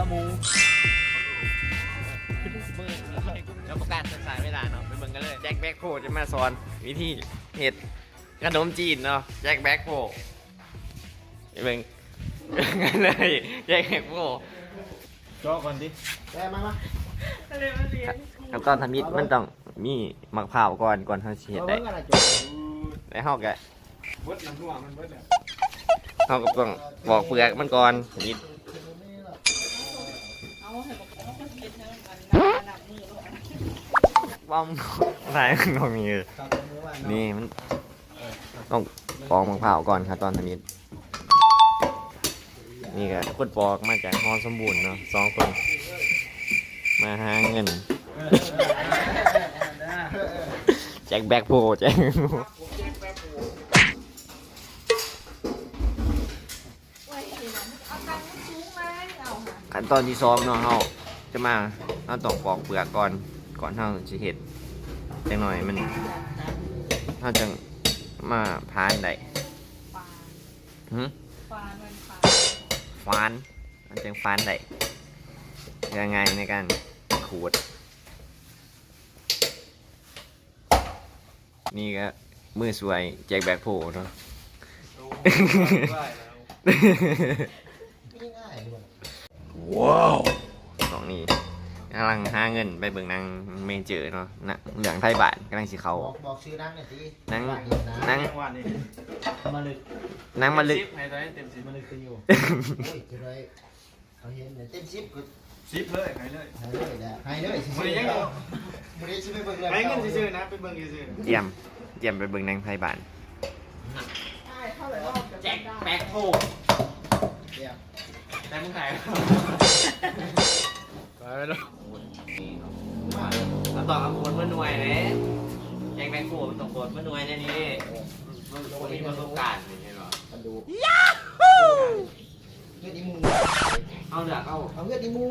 หมู แล้วประกาศสายเวลาเนาะไปเบิ่งกันเลยแจ็คแบ็คโฮจะมาสอนวิธีเห็ดขนมจีนเนาะแจ็คแบ็คโฮไปเบิ่งกันเลยแจ็คแบ็คโฮ จ่อก่อนดิ แม่มา ขั้นตอนทำมิดมันต้องมีมะพร้าวก่อนเขาสิเฮ็ดได้ กันนะจุ๊ แล้วเฮาก็ เบิดน้ำหัวมันเบิดแล้ว เฮาก็ต้องปอกเปลือกมันก่อนนิดป้อมได้มันตรงนี้นี่มันต้องปอกมะพร้าวก่อนครับตอนทำมิดนี่ก็คนปอกมาจากฮอสมบูรณ์เนาะ2 คนมาหาเงินแจ็คแบ็คโฮแจ็คขั้นตอนที่2เนาะเราจะมาเราต้องปอกเปลือกก่อนเราจะเห็ดจังหน่อยมันเราจะมาพานได้ฟานมันจะฟานได้ยังไงในการขูดนี่ก็มือสวยแจ็คแบ็คโฮเนาะ ว้าวตรงนี้กำลังหาเงินไปเบิ่งนางเมเจอเนาะนะเหลืองไทยบาทกำลังสิเขา บอกชื่อนั่งหน่อยสิ นาง วันนี้มาลึก นางมาลึก ให้ตัวเต็ม10มาลึกขึ้นอยู่ โอ้ยจะได้เขาเห็นเต็มซิปก็ 10เลยให้เลย ให้เลยนะให้เลยสิ มันยังอยู่ มันได้ชิมไปเบิ่งเลย ให้เงินซื่อๆนะไปเบิ่งซื่อ เตรียมไปเบิ่งนางไทยบาทแจ็คแบ็คโฮ เดี๋ยว แต่มึงถ่าย ไปแล้ว เราต่อกับคนเมื่อหน่วยเลยแจ็คแบ็คโฮมันต้องคนเมื่อหน่วยเนี่ยนี่มันมีประสบการณ์เห็นหรอ มาดูเงื่อนอีมู เอาเลือกเอา เอาเงื่อนอีมู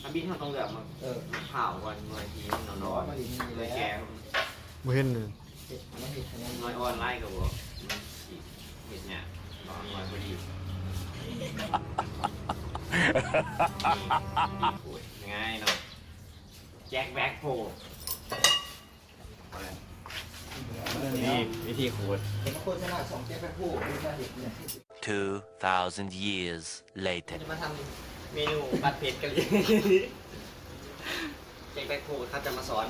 ทำบินเขาต้องเลือกมาเผาก่อนหน่วยทีมันนอนเลยแก บ่เห็นเลย มาเห็นขนาด หน่วยออนไลน์กับว่าเห็นเนี่ยรอหน่วยพอดีง่ายเนาะแจ็คแบ็คโฮนี่วิธีขูด เห็นโฆษณา2แก้วแป๊บผู้ดูมาเห็นเนี่ย 2,000 years later. จะมาทำเมนูผัดเผ็ดกันเลยแจ็คแบ็คโฮเขาจะมาสอน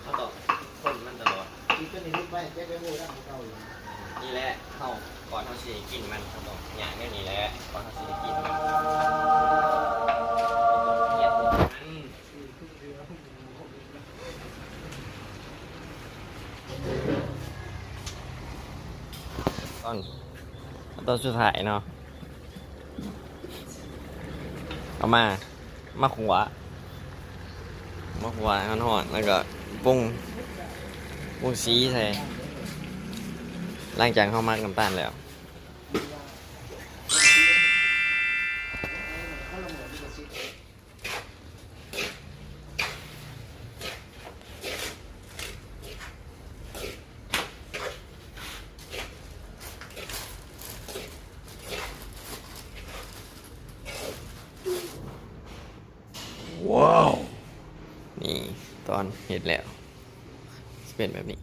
เขาตอบคนมันตลอด อีกตัวนี้รูปไปแก้วแป๊บผู้ได้ของเราอยู่ นี่แหละเขาก่อนเขาสิกินมันเขาบอกอย่างนี้นี่แหละก่อนเขาสิกินมันเกียดมันตอนสุดท้ายเนาะเอามาขัวหอนๆแล้วก็ปรุงสีใส่หลังจากเข้ามาน้ำตาลแล้วว้าวนี่ตอนเห็ดแล้วจะเป็นแบบนี้